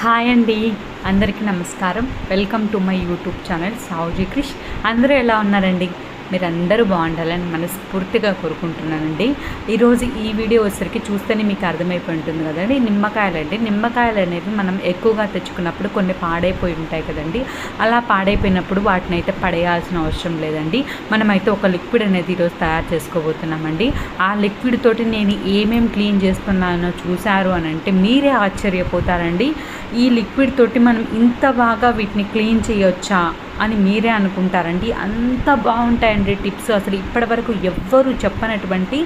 Hi అండి, అందరికీ నమస్కారం. Welcome to my YouTube channel Savuji Krish. అందరూ ఎలా ఉన్నారండి? మీరందరూ బాగుండాలని మనస్ఫూర్తిగా కోరుకుంటున్నానండి. ఈరోజు ఈ వీడియో వచ్చేసరికి చూస్తేనే మీకు అర్థమైపోయి ఉంటుంది కదండి. నిమ్మకాయలు అనేవి మనం ఎక్కువగా తెచ్చుకున్నప్పుడు కొన్ని పాడైపోయి ఉంటాయి కదండి. అలా పాడైపోయినప్పుడు వాటిని అయితే పడేయాల్సిన అవసరం లేదండి. మనమైతే ఒక లిక్విడ్ అనేది ఈరోజు తయారు చేసుకోబోతున్నామండి. ఆ లిక్విడ్ తోటి నేను ఏమేమి క్లీన్ చేస్తున్నానో చూశారు అని అంటే మీరే ఆశ్చర్యపోతారండి. ఈ లిక్విడ్ తోటి మనం ఇంత బాగా వీటిని క్లీన్ చేయొచ్చా అని మీరే అనుకుంటారండి. అంత బాగుంటాయండి టిప్స్. అసలు ఇప్పటివరకు ఎవ్వరూ చెప్పనటువంటి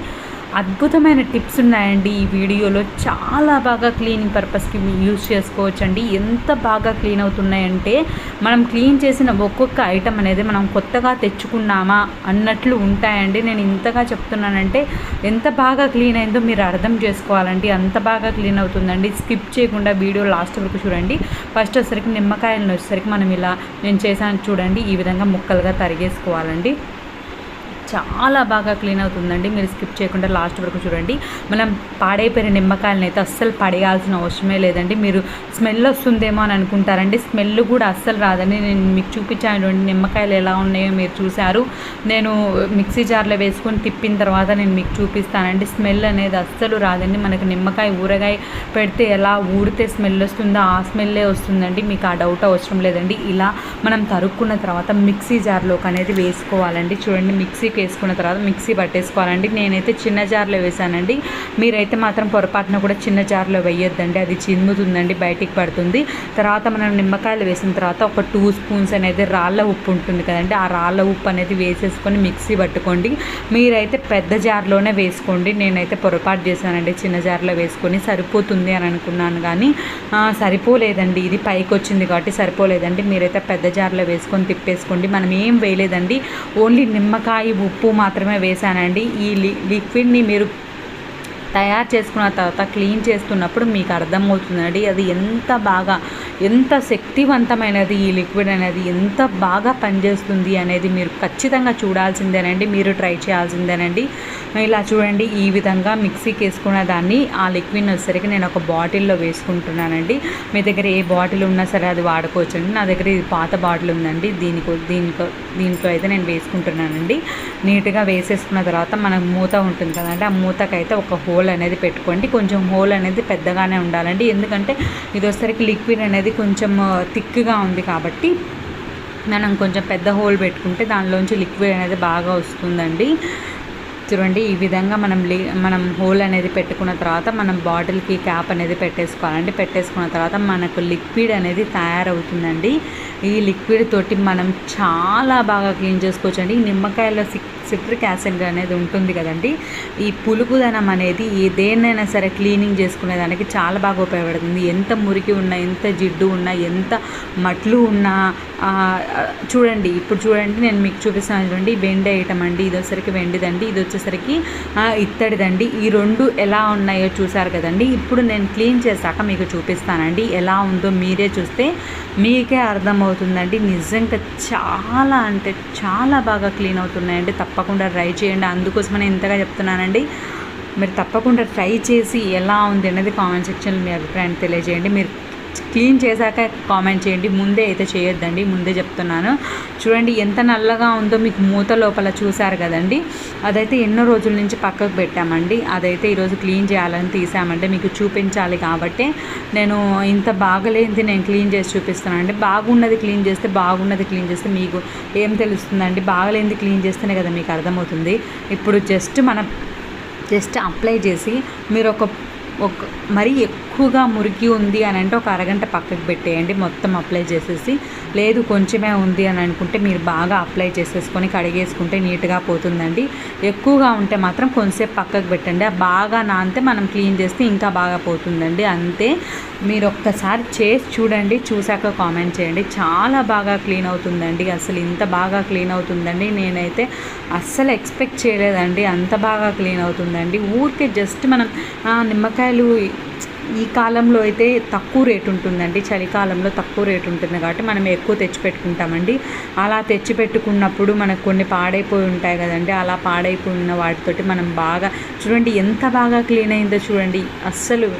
అద్భుతమైన టిప్స్ ఉన్నాయండి ఈ వీడియోలో. చాలా బాగా క్లీనింగ్ పర్పస్కి యూజ్ చేసుకోవచ్చండి. ఎంత బాగా క్లీన్ అవుతున్నాయంటే మనం క్లీన్ చేసిన ఒక్కొక్క ఐటమ్ అనేది మనం కొత్తగా తెచ్చుకున్నామా అన్నట్లు ఉంటాయండి. నేను ఇంతగా చెప్తున్నానంటే ఎంత బాగా క్లీన్ అయిందో మీరు అర్థం చేసుకోవాలండి. అంత బాగా క్లీన్ అవుతుందండి. స్కిప్ చేయకుండా వీడియో లాస్ట్ వరకు చూడండి. ఫస్ట్ వచ్చేసరికి నిమ్మకాయలను వచ్చేసరికి మనం ఇలా నేను చేశాను చూడండి, ఈ విధంగా ముక్కలుగా తరిగేసుకోవాలండి. చాలా బాగా క్లీన్ అవుతుందండి. మీరు స్కిప్ చేయకుండా లాస్ట్ వరకు చూడండి. మనం పాడైపోయిన నిమ్మకాయలను అయితే అస్సలు పడేయాల్సిన అవసరమే లేదండి. మీరు స్మెల్ వస్తుందేమో అని అనుకుంటారండి. స్మెల్ కూడా అస్సలు రాదండి. నేను మీకు చూపించాను నిమ్మకాయలు ఎలా ఉన్నాయో మీరు చూశారు. నేను మిక్సీ జార్లో వేసుకొని తిప్పిన తర్వాత నేను మీకు చూపిస్తానండి. స్మెల్ అనేది అస్సలు రాదండి. మనకు నిమ్మకాయ ఊరగాయ పెడితే ఎలా ఊడితే స్మెల్ వస్తుందో ఆ స్మెల్లే వస్తుందండి. మీకు ఆ డౌట్ అవసరం లేదండి. ఇలా మనం తరుక్కున్న తర్వాత మిక్సీ జార్లోకి అనేది వేసుకోవాలండి. చూడండి, మిక్సీకి వేసుకున్న తర్వాత మిక్సీ పట్టేసుకోవాలండి. నేనైతే చిన్న జార్లో వేసానండి. మీరైతే మాత్రం పొరపాటున కూడా చిన్న జార్లో వేయొద్దండి. అది చిమ్ముతుందండి, బయటికి పడుతుంది. తర్వాత మనం నిమ్మకాయలు వేసిన తర్వాత ఒక 2 స్పూన్స్ అనేది రాళ్ళ ఉప్పు ఉంటుంది కదండి. ఆ రాళ్ళ ఉప్పు అనేది వేసేసుకొని మిక్సీ పట్టుకోండి. మీరైతే పెద్ద జార్లోనే వేసుకోండి. నేనైతే పొరపాటు చేశానండి, చిన్న జార్లో వేసుకొని సరిపోతుంది అని అనుకున్నాను కానీ సరిపోలేదండి. ఇది పైకి వచ్చింది కాబట్టి సరిపోలేదండి. మీరైతే పెద్ద జార్లో వేసుకొని తిప్పేసుకోండి. మనం ఏం వేయలేదండి, ఓన్లీ నిమ్మకాయ ఉప్పు మాత్రమే వేసానండి. ఈ లిక్విడ్ని మీరు తయారు చేసుకున్న తర్వాత క్లీన్ చేస్తున్నప్పుడు మీకు అర్థమవుతుందండి అది ఎంత శక్తివంతమైనది, ఈ లిక్విడ్ అనేది ఎంత బాగా పనిచేస్తుంది అనేది మీరు ఖచ్చితంగా చూడాల్సిందేనండి. మీరు ట్రై చేయాల్సిందేనండి. ఇలా చూడండి, ఈ విధంగా మిక్సీకి వేసుకున్న దాన్ని ఆ లిక్విడ్ వచ్చేసరికి నేను ఒక బాటిల్లో వేసుకుంటున్నానండి. మీ దగ్గర ఏ బాటిల్ ఉన్నా సరే అది వాడుకోవచ్చండి. నా దగ్గర ఇది పాత బాటిల్ ఉందండి. దీంట్లో అయితే నేను వేసుకుంటున్నానండి. నీట్గా వేసేసుకున్న తర్వాత మనకు మూత ఉంటుంది కదండి. ఆ మూతకైతే ఒక హోల్ అనేది పెట్టుకోండి. కొంచెం హోల్ అనేది పెద్దగానే ఉండాలండి. ఎందుకంటే ఇది వచ్చేసరికి లిక్విడ్ అనేది కొంచెం థిక్గా ఉంది కాబట్టి మనం కొంచెం పెద్ద హోల్ పెట్టుకుంటే దానిలోంచి లిక్విడ్ అనేది బాగా వస్తుందండి. చూడండి, ఈ విధంగా మనం హోల్ అనేది పెట్టుకున్న తర్వాత మనం బాటిల్కి క్యాప్ అనేది పెట్టేసుకోవాలండి. పెట్టేసుకున్న తర్వాత మనకు లిక్విడ్ అనేది తయారవుతుందండి. ఈ లిక్విడ్ తోటి మనం చాలా బాగా క్లీన్ చేసుకోవచ్చండి. ఈ నిమ్మకాయలో సిట్రిక్ యాసిడ్ అనేది ఉంటుంది కదండి. ఈ పులుపుదనం అనేది దేన్నైనా సరే క్లీనింగ్ చేసుకునేదానికి చాలా బాగా ఉపయోగపడుతుంది. ఎంత మురికి ఉన్నా, ఎంత జిడ్డు ఉన్నా, ఎంత మట్లు ఉన్నా చూడండి. ఇప్పుడు చూడండి, నేను మీకు చూపిస్తాను చూడండి. వెండి ఐటమ్ అండి. ఇది వచ్చేసరికి వెండిదండి, ఇది వచ్చేసరికి ఇత్తడిదండి. ఈ రెండు ఎలా ఉన్నాయో చూసారు కదండి. ఇప్పుడు నేను క్లీన్ చేశాక మీకు చూపిస్తానండి. ఎలా ఉందో మీరే చూస్తే మీకే అర్థమవుతుందండి. నిజంగా చాలా అంటే చాలా బాగా క్లీన్ అవుతున్నాయండి. తప్పకుండా ట్రై చేయండి. అందుకోసమనే ఇంతగా చెప్తున్నానండి. మీరు తప్పకుండా ట్రై చేసి ఎలా ఉంది అనేది కామెంట్ సెక్షన్లో మీ అభిప్రాయాన్ని తెలియజేయండి. మీరు క్లీన్ చేశాక కామెంట్ చేయండి. ముందే అయితే చేయొద్దండి, ముందే చెప్తున్నాను. చూడండి ఎంత నల్లగా ఉందో. మీకు మూత లోపల చూసారు కదండి. అదైతే ఎన్నో రోజుల నుంచి పక్కకు పెట్టామండి. అదైతే ఈరోజు క్లీన్ చేయాలని తీసామంటే మీకు చూపించాలి కాబట్టి నేను ఇంత బాగలేనిది నేను క్లీన్ చేసి చూపిస్తున్నానండి. బాగున్నది క్లీన్ చేస్తే మీకు ఏం తెలుస్తుందండి? బాగలేనిది క్లీన్ చేస్తేనే కదా మీకు అర్థమవుతుంది. ఇప్పుడు జస్ట్ అప్లై చేసి మీరు ఒక మరీ ఎక్కువగా మురికి ఉంది అని అంటే ఒక అరగంట పక్కకు పెట్టేయండి. మొత్తం అప్లై చేసేసి, లేదు కొంచెమే ఉంది అని అనుకుంటే మీరు బాగా అప్లై చేసేసుకొని కడిగేసుకుంటే నీట్గా పోతుందండి. ఎక్కువగా ఉంటే మాత్రం కొంచెంసేపు పక్కకు పెట్టండి. బాగా నానితే మనం క్లీన్ చేస్తే ఇంకా బాగా పోతుందండి. అంతే, మీరు ఒక్కసారి చేసి చూడండి. చూశాక కామెంట్ చేయండి. చాలా బాగా క్లీన్ అవుతుందండి. అసలు ఇంత బాగా క్లీన్ అవుతుందండి నేనైతే అస్సలు ఎక్స్పెక్ట్ చేయలేదండి. అంత బాగా క్లీన్ అవుతుందండి. ఊరికే జస్ట్ మనం నిమ్మకాయలు ఈ కాలంలో అయితే తక్కువ రేటు ఉంటుందండి. చలికాలంలో తక్కువ రేటు ఉంటుంది కాబట్టి మనం ఎక్కువ తెచ్చిపెట్టుకుంటామండి. అలా తెచ్చిపెట్టుకున్నప్పుడు మనకు కొన్ని పాడైపోయి ఉంటాయి కదండి. అలా పాడైపోయిన వాటితోటి మనం బాగా చూడండి ఎంత బాగా క్లీన్ అయిందో చూడండి. అస్సలు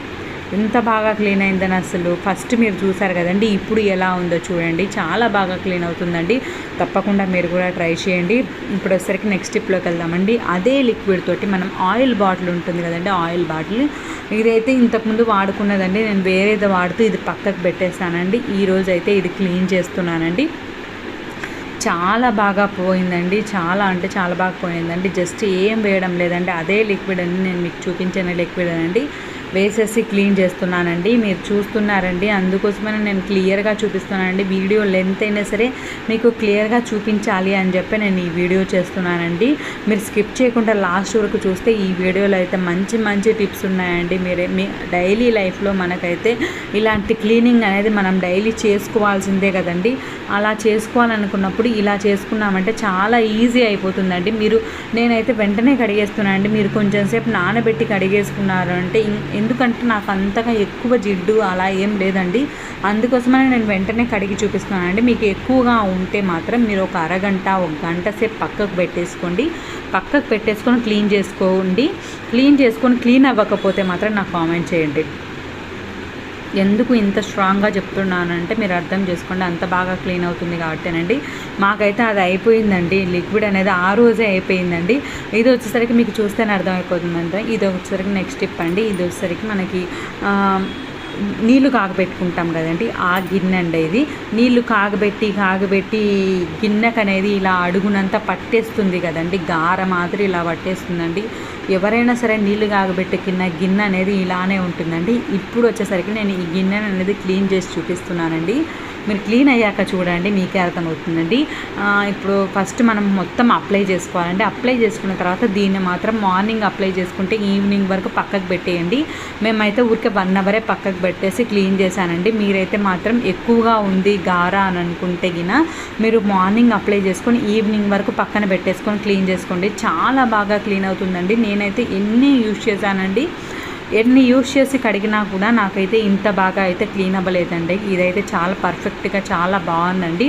ఎంత బాగా క్లీన్ అయిందని అసలు ఫస్ట్ మీరు చూసారు కదండి, ఇప్పుడు ఎలా ఉందో చూడండి. చాలా బాగా క్లీన్ అవుతుందండి. తప్పకుండా మీరు కూడా ట్రై చేయండి. ఇప్పుడు వచ్చేసరికి నెక్స్ట్ స్టెప్లోకి వెళ్దామండి. అదే లిక్విడ్ తోటి మనం ఆయిల్ బాటిల్ ఉంటుంది కదండి, ఆయిల్ బాటిల్ ఇదైతే ఇంతకుముందు వాడుకున్నదండి. నేను వేరేది వాడుతూ ఇది పక్కకు పెట్టేస్తానండి. ఈరోజు అయితే ఇది క్లీన్ చేస్తున్నానండి. చాలా బాగా పోయిందండి, చాలా అంటే చాలా బాగా పోయిందండి. జస్ట్ ఏం వేయడం లేదండి, అదే లిక్విడ్ అండి, నేను మీకు చూపించిన లిక్విడ్ అండి వేసేసి క్లీన్ చేస్తున్నానండి. మీరు చూస్తున్నారండి, అందుకోసమే నేను క్లియర్గా చూపిస్తున్నానండి. వీడియో లెంత్ అయినా సరే మీకు క్లియర్గా చూపించాలి అని చెప్పి నేను ఈ వీడియో చేస్తున్నానండి. మీరు స్కిప్ చేయకుండా లాస్ట్ వరకు చూస్తే ఈ వీడియోలో అయితే మంచి మంచి టిప్స్ ఉన్నాయండి. మీ డైలీ లైఫ్లో మనకైతే ఇలాంటి క్లీనింగ్ అనేది మనం డైలీ చేసుకోవాల్సిందే కదండి. అలా చేసుకోవాలనుకున్నప్పుడు ఇలా చేసుకున్నామంటే చాలా ఈజీ అయిపోతుందండి. నేనైతే వెంటనే కడిగేస్తున్నానండి. మీరు కొంచెం సేపు నానబెట్టి కడిగేసుకున్నారు అంటే, ఎందుకంటే నాకు అంతగా ఎక్కువ జిడ్డు అలా ఏం లేదండి, అందుకోసమనే నేను వెంటనే కడిగి చూపిస్తున్నానండి. మీకు ఎక్కువగా ఉంటే మాత్రం మీరు ఒక అరగంట, ఒక గంట సేపు పక్కకు పెట్టేసుకొని క్లీన్ చేసుకోండి. క్లీన్ అవ్వకపోతే మాత్రం నాకు కామెంట్ చేయండి. ఎందుకు ఇంత స్ట్రాంగ్గా చెప్తున్నానంటే మీరు అర్థం చేసుకోండి, అంత బాగా క్లీన్ అవుతుంది కాబట్టేనండి. మాకైతే అది అయిపోయిందండి, లిక్విడ్ అనేది ఆ రోజే అయిపోయిందండి. ఇది వచ్చేసరికి మీకు చూస్తేనే అర్థమైపోతుందంటే, ఇది వచ్చేసరికి నెక్స్ట్ స్టెప్ అండి. ఇది వచ్చేసరికి మనకి నీళ్లు కాగబెట్టుకుంటాం కదండి, ఆ గిన్నె అండి ఇది. నీళ్లు కాగబెట్టి గిన్నెకు అనేది ఇలా అడుగునంతా పట్టేస్తుంది కదండి, గార మాదిరి ఇలా పట్టేస్తుందండి. ఎవరైనా సరే నీళ్లు కాగబెట్టే గిన్నె అనేది ఇలానే ఉంటుందండి. ఇప్పుడు వచ్చేసరికి నేను ఈ గిన్నెను అనేది క్లీన్ చేసి చూపిస్తున్నానండి. మీరు క్లీన్ అయ్యాక చూడండి, మీకే అర్థమవుతుందండి. ఇప్పుడు ఫస్ట్ మనం మొత్తం అప్లై చేసుకోవాలండి. అప్లై చేసుకున్న తర్వాత దీన్ని మాత్రం మార్నింగ్ అప్లై చేసుకుంటే ఈవినింగ్ వరకు పక్కకు పెట్టేయండి. మేమైతే ఊరికే 1 అవరే పక్కకు పెట్టేసి క్లీన్ చేశానండి. మీరైతే మాత్రం ఎక్కువగా ఉంది గారా అని అనుకుంటే మీరు మార్నింగ్ అప్లై చేసుకొని ఈవినింగ్ వరకు పక్కన పెట్టేసుకొని క్లీన్ చేసుకోండి. చాలా బాగా క్లీన్ అవుతుందండి. నేనైతే ఎన్ని యూస్ చేసి కడిగినా కూడా నాకైతే ఇంత బాగా అయితే క్లీన్ అవ్వలేదండి. ఇదైతే చాలా పర్ఫెక్ట్గా చాలా బాగుందండి.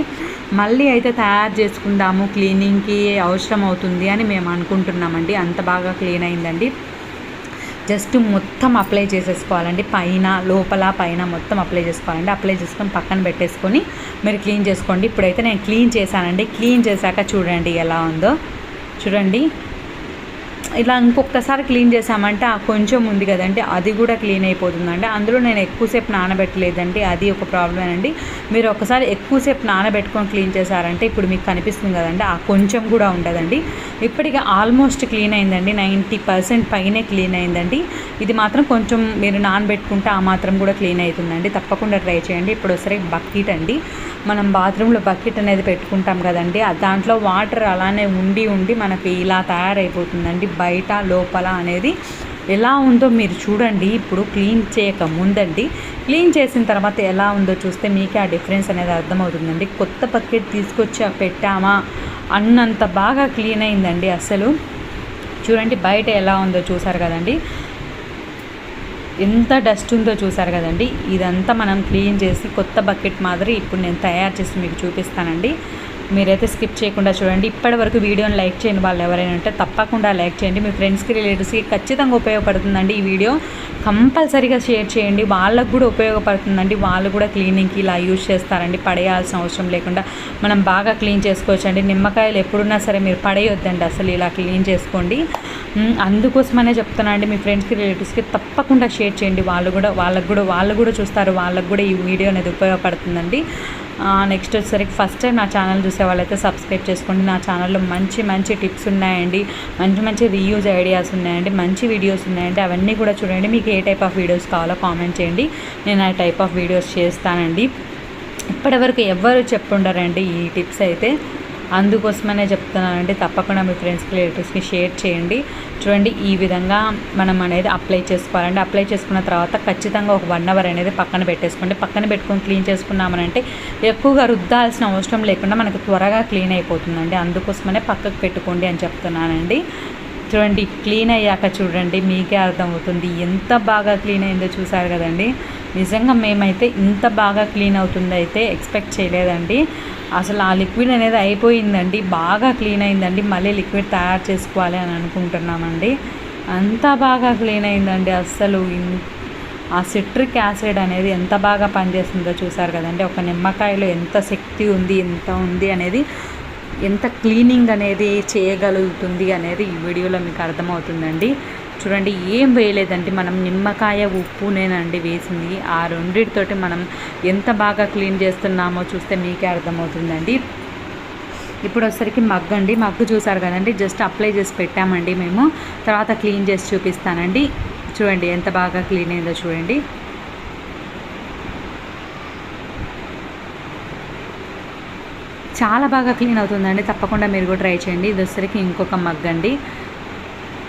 మళ్ళీ అయితే తయారు చేసుకుందాము, క్లీనింగ్కి అవసరం అవుతుంది అని మేము అనుకుంటున్నామండి. అంత బాగా క్లీన్ అయిందండి. జస్ట్ మొత్తం అప్లై చేసేసుకోవాలండి, పైన మొత్తం అప్లై చేసుకోవాలండి. అప్లై చేసుకొని పక్కన పెట్టేసుకొని మీరు క్లీన్ చేసుకోండి. ఇప్పుడైతే నేను క్లీన్ చేశానండి. క్లీన్ చేశాక చూడండి ఎలా ఉందో చూడండి. ఇలా ఇంకొకసారి క్లీన్ చేసామంటే ఆ కొంచెం ఉంది కదండి, అది కూడా క్లీన్ అయిపోతుందండి. అందులో నేను ఎక్కువసేపు నానబెట్టలేదండి, అది ఒక ప్రాబ్లం అండి. మీరు ఒకసారి ఎక్కువసేపు నానబెట్టుకొని క్లీన్ చేశారంటే ఇప్పుడు మీకు కనిపిస్తుంది కదండి, ఆ కొంచెం కూడా ఉండదండి. ఇప్పటికీ ఆల్మోస్ట్ క్లీన్ అయిందండి, 90% పైనే క్లీన్ అయిందండి. ఇది మాత్రం కొంచెం మీరు నానబెట్టుకుంటే ఆ మాత్రం కూడా క్లీన్ అవుతుందండి. తప్పకుండా ట్రై చేయండి. ఇప్పుడు ఒకసారి బకెట్ అండి, మనం బాత్రూంలో బకెట్ అనేది పెట్టుకుంటాం కదండి, దాంట్లో వాటర్ అలానే ఉండి మనకి ఇలా తయారైపోతుందండి. బయట లోపల అనేది ఎలా ఉందో మీరు చూడండి. ఇప్పుడు క్లీన్ చేయక ముందండి, క్లీన్ చేసిన తర్వాత ఎలా ఉందో చూస్తే మీకే ఆ డిఫరెన్స్ అనేది అర్థమవుతుందండి. కొత్త బకెట్ తీసుకొచ్చి పెట్టామా అన్నంత బాగా క్లీన్ అయిందండి. అసలు చూడండి బయట ఎలా ఉందో చూసారు కదండి, ఎంత డస్ట్ ఉందో చూసారు కదండి. ఇదంతా మనం క్లీన్ చేసి కొత్త బకెట్ మాదిరి ఇప్పుడు నేను తయారు చేసి మీకు చూపిస్తానండి. మీరైతే స్కిప్ చేయకుండా చూడండి. ఇప్పటి వరకు వీడియోని లైక్ చేయని వాళ్ళు ఎవరైనా ఉంటే తప్పకుండా లైక్ చేయండి. మీ ఫ్రెండ్స్కి, రిలేటివ్స్కి ఖచ్చితంగా ఉపయోగపడుతుందండి. ఈ వీడియో కంపల్సరీగా షేర్ చేయండి, వాళ్ళకు కూడా ఉపయోగపడుతుందండి. వాళ్ళు కూడా క్లీనింగ్కి ఇలా యూజ్ చేస్తారండి, పడేయాల్సిన అవసరం లేకుండా మనం బాగా క్లీన్ చేసుకోవచ్చండి. నిమ్మకాయలు ఎప్పుడున్నా సరే మీరు పడేయొద్దండి, అసలు ఇలా క్లీన్ చేసుకోండి. అందుకోసమనే చెప్తున్నా అండి, మీ ఫ్రెండ్స్కి, రిలేటివ్స్కి తప్పకుండా షేర్ చేయండి. వాళ్ళు కూడా చూస్తారు, వాళ్ళకు కూడా ఈ వీడియో అనేది ఉపయోగపడుతుందండి. నెక్స్ట్ వచ్చేసరికి ఫస్ట్ టైం నా ఛానల్ చూసే వాళ్ళైతే సబ్స్క్రైబ్ చేసుకోండి. నా ఛానల్లో మంచి టిప్స్ ఉన్నాయండి, మంచి రీయూజ్ ఐడియాస్ ఉన్నాయండి, మంచి వీడియోస్ ఉన్నాయండి. అవన్నీ కూడా చూడండి. మీకు ఏ టైప్ ఆఫ్ వీడియోస్ కావాలో కామెంట్ చేయండి, నేను ఆ టైప్ ఆఫ్ వీడియోస్ చేస్తానండి. ఇప్పటివరకు ఎవ్వరు చెప్పుండరండి ఈ టిప్స్ అయితే, అందుకోసమనే చెప్తున్నానండి. తప్పకుండా మీ ఫ్రెండ్స్కి, రిలేటివ్స్కి షేర్ చేయండి. చూడండి ఈ విధంగా మనం అనేది అప్లై చేసుకోవాలండి. అప్లై చేసుకున్న తర్వాత ఖచ్చితంగా ఒక 1 అవర్ అనేది పక్కన పెట్టేసుకోండి. పక్కన పెట్టుకొని క్లీన్ చేసుకున్నామనంటే ఎక్కువగా రుద్దాల్సిన అవసరం లేకుండా మనకు త్వరగా క్లీన్ అయిపోతుందండి. అందుకోసమనే పక్కకు పెట్టుకోండి అని చెప్తున్నానండి. చూడండి క్లీన్ అయ్యాక చూడండి మీకే అర్థమవుతుంది ఎంత బాగా క్లీన్ అయిందో. చూసారు కదండి, నిజంగా మేమైతే ఇంత బాగా క్లీన్ అవుతుంది అయితే ఎక్స్పెక్ట్ చేయలేదండి. అసలు ఆ లిక్విడ్ అనేది అయిపోయిందండి, బాగా క్లీన్ అయిందండి. మళ్ళీ లిక్విడ్ తయారు చేసుకోవాలి అని అనుకుంటున్నామండి. అంత బాగా క్లీన్ అయిందండి. అస్సలు ఆ సిట్రిక్ యాసిడ్ అనేది ఎంత బాగా పనిచేస్తుందో చూసారు కదండి. ఒక నిమ్మకాయలో ఎంత శక్తి ఉంది, ఎంత ఉంది అనేది, ఎంత క్లీనింగ్ అనేది చేయగలుగుతుంది అనేది ఈ వీడియోలో మీకు అర్థమవుతుందండి. చూడండి, ఏం వేయలేదండి, మనం నిమ్మకాయ ఉప్పునేనండి వేసింది. ఆ రెండింటితోటి మనం ఎంత బాగా క్లీన్ చేస్తున్నామో చూస్తే మీకే అర్థమవుతుందండి. ఇప్పుడు వచ్చేసరికి మగ్గు అండి. మగ్గు చూసారు కదండి, జస్ట్ అప్లై చేసి పెట్టామండి మేము. తర్వాత క్లీన్ చేసి చూపిస్తానండి. చూడండి ఎంత బాగా క్లీన్ అయిందో చూడండి. చాలా బాగా క్లీన్ అవుతుందండి. తప్పకుండా మీరు కూడా ట్రై చేయండి. ఇది వచ్చేసరికి ఇంకొక మగ్గు అండి.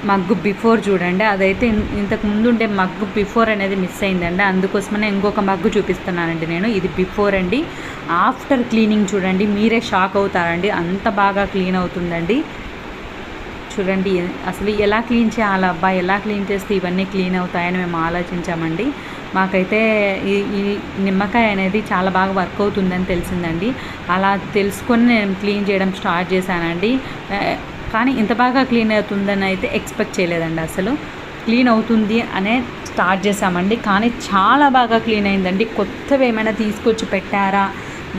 మగ్గు బిఫోర్ చూడండి, అదైతే ఇంతకు ముందు ఉండే మగ్గు బిఫోర్ అనేది మిస్ అయిందండి. అందుకోసమనే ఇంకొక మగ్గు చూపిస్తున్నానండి నేను. ఇది బిఫోర్ అండి. ఆఫ్టర్ క్లీనింగ్ చూడండి, మీరే షాక్ అవుతారండి, అంత బాగా క్లీన్ అవుతుందండి. చూడండి అసలు ఎలా క్లీన్ చేయాలి, అబ్బా ఎలా క్లీన్ చేస్తే ఇవన్నీ క్లీన్ అవుతాయని మేము ఆలోచించామండి. మాకైతే ఈ నిమ్మకాయ అనేది చాలా బాగా వర్క్ అవుతుందని తెలిసిందండి. అలా తెలుసుకొని నేను క్లీన్ చేయడం స్టార్ట్ చేశానండి. కానీ ఇంత బాగా క్లీన్ అవుతుందని అయితే ఎక్స్పెక్ట్ చేయలేదండి. అసలు క్లీన్ అవుతుంది అనే స్టార్ట్ చేసామండి, కానీ చాలా బాగా క్లీన్ అయిందండి. కొత్తవి ఏమైనా తీసుకొచ్చి పెట్టారా,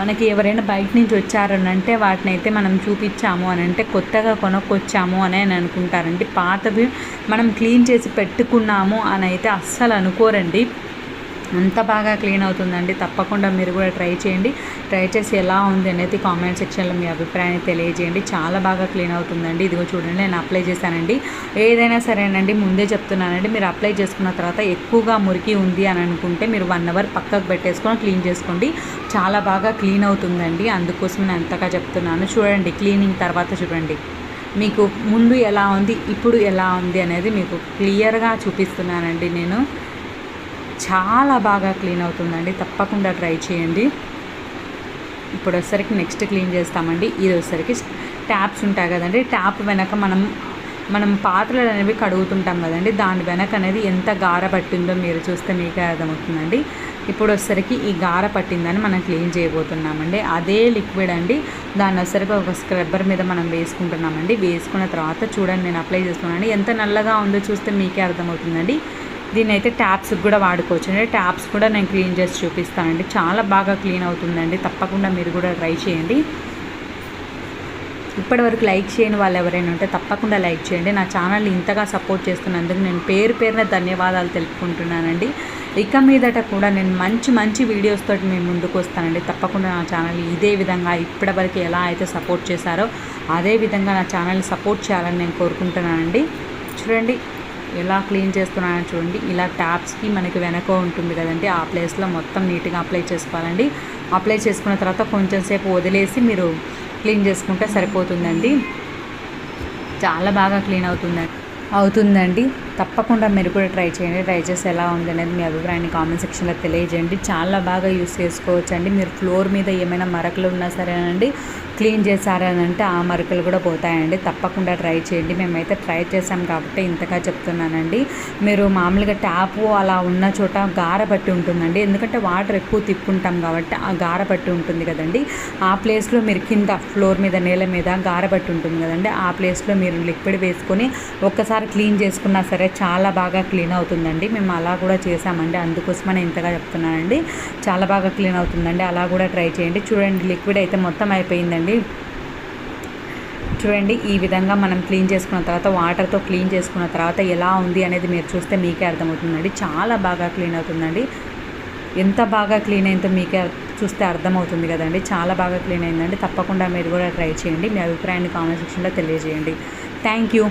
మనకి ఎవరైనా బయట నుంచి వచ్చారనంటే వాటిని అయితే మనం చూపించాము అని అంటే కొత్తగా కొనుక్కొచ్చాము అని అనుకుంటారండి. పాతవి మనం క్లీన్ చేసి పెట్టుకున్నాము అని అయితే అస్సలు అనుకోరండి. అంత బాగా క్లీన్ అవుతుందండి. తప్పకుండా మీరు కూడా ట్రై చేయండి. ట్రై చేసి ఎలా ఉంది అనేది కామెంట్ సెక్షన్లో మీ అభిప్రాయాన్ని తెలియజేయండి. చాలా బాగా క్లీన్ అవుతుందండి. ఇదిగో చూడండి, నేను అప్లై చేశానండి. ఏదైనా సరేనండి, ముందే చెప్తున్నానండి, మీరు అప్లై చేసుకున్న తర్వాత ఎక్కువగా మురికి ఉంది అని అనుకుంటే మీరు 1 అవర్ పక్కకు పెట్టేసుకొని క్లీన్ చేసుకోండి. చాలా బాగా క్లీన్ అవుతుందండి. అందుకోసం నేను అంతగా చెప్తున్నాను. చూడండి, క్లీనింగ్ తర్వాత చూడండి మీకు ముందు ఎలా ఉంది, ఇప్పుడు ఎలా ఉంది అనేది మీకు క్లియర్గా చూపిస్తున్నానండి నేను. చాలా బాగా క్లీన్ అవుతుందండి. తప్పకుండా ట్రై చేయండి. ఇప్పుడు వచ్చేసరికి నెక్స్ట్ క్లీన్ చేస్తామండి. ఇది వచ్చేసరికి ట్యాప్స్ ఉంటాయి కదండి, ట్యాప్ వెనక మనం పాత్రలు అనేవి కడుగుతుంటాం కదండి, దాని వెనక అనేది ఎంత గార పట్టిందో మీరు చూస్తే మీకే అర్థమవుతుందండి. ఇప్పుడు వచ్చేసరికి ఈ గార పట్టిందని మనం క్లీన్ చేయబోతున్నామండి. అదే లిక్విడ్ అండి, దాన్ని వచ్చేసరికి ఒక స్క్రబ్బర్ మీద మనం వేసుకుంటున్నామండి. వేసుకున్న తర్వాత చూడండి, నేను అప్లై చేసుకున్నానండి. ఎంత నల్లగా ఉందో చూస్తే మీకే అర్థమవుతుందండి. దీన్ని అయితే ట్యాప్స్కి కూడా వాడుకోవచ్చు అండి. ట్యాప్స్ కూడా నేను క్లీన్ చేసి చూపిస్తానండి. చాలా బాగా క్లీన్ అవుతుందండి. తప్పకుండా మీరు కూడా ట్రై చేయండి. ఇప్పటివరకు లైక్ చేయని వాళ్ళు ఎవరైనా ఉంటే తప్పకుండా లైక్ చేయండి. నా ఛానల్ని ఇంతగా సపోర్ట్ చేస్తున్నందుకు నేను పేరున ధన్యవాదాలు తెలుపుకుంటున్నానండి. ఇక మీదట కూడా నేను మంచి వీడియోస్ తోటి మేము ముందుకు వస్తానండి. తప్పకుండా నా ఛానల్ ఇదే విధంగా ఇప్పటివరకు ఎలా అయితే సపోర్ట్ చేశారో అదే విధంగా నా ఛానల్ని సపోర్ట్ చేయాలని నేను కోరుకుంటున్నానండి. చూడండి ఎలా క్లీన్ చేస్తున్నానని చూడండి. ఇలా ట్యాప్స్కి మనకి వెనక ఉంటుంది కదండి, ఆ ప్లేస్లో మొత్తం నీట్గా అప్లై చేసుకోవాలండి. అప్లై చేసుకున్న తర్వాత కొంచెం సేపు వదిలేసి మీరు క్లీన్ చేసుకుంటే సరిపోతుందండి. చాలా బాగా క్లీన్ అవుతుందండి. తప్పకుండా మీరు కూడా ట్రై చేయండి. ట్రై చేసి ఎలా ఉంది అనేది మీ అభిప్రాయాన్ని కామెంట్ సెక్షన్లో తెలియజేయండి. చాలా బాగా యూస్ చేసుకోవచ్చు అండి. మీరు ఫ్లోర్ మీద ఏమైనా మరకలు ఉన్నా సరేనండి, క్లీన్ చేశారనంటే ఆ మరకలు కూడా పోతాయండి. తప్పకుండా ట్రై చేయండి. మేమైతే ట్రై చేసాం కాబట్టి ఇంతగా చెప్తున్నానండి. మీరు మామూలుగా ట్యాపు అలా ఉన్న చోట గార పట్టి ఉంటుందండి, ఎందుకంటే వాటర్ ఎక్కువ తిప్పుకుంటాం కాబట్టి ఆ గార పట్టి ఉంటుంది కదండి. ఆ ప్లేస్లో మీరు కింద ఫ్లోర్ మీద నేల మీద గార పట్టి ఉంటుంది కదండి, ఆ ప్లేస్లో మీరు లిక్విడ్ వేసుకొని ఒక్కసారి క్లీన్ చేసుకున్నా సరే చాలా బాగా క్లీన్ అవుతుందండి. మేము అలా కూడా చేసామండి, అందుకోసమనే ఇంతగా చెప్తున్నానండి. చాలా బాగా క్లీన్ అవుతుందండి. అలా కూడా ట్రై చేయండి. చూడండి, లిక్విడ్ అయితే మొత్తం అయిపోయిందండి. చూడండి, ఈ విధంగా మనం క్లీన్ చేసుకున్న తర్వాత వాటర్తో క్లీన్ చేసుకున్న తర్వాత ఎలా ఉంది అనేది మీరు చూస్తే మీకే అర్థమవుతుందండి. చాలా బాగా క్లీన్ అవుతుందండి. ఎంత బాగా క్లీన్ అయిందో మీకే చూస్తే అర్థమవుతుంది కదండి. చాలా బాగా క్లీన్ అయిందండి. తప్పకుండా మీరు కూడా ట్రై చేయండి. మీ అభిప్రాయాన్ని కామెంట్ సెక్షన్లో తెలియజేయండి. Thank you.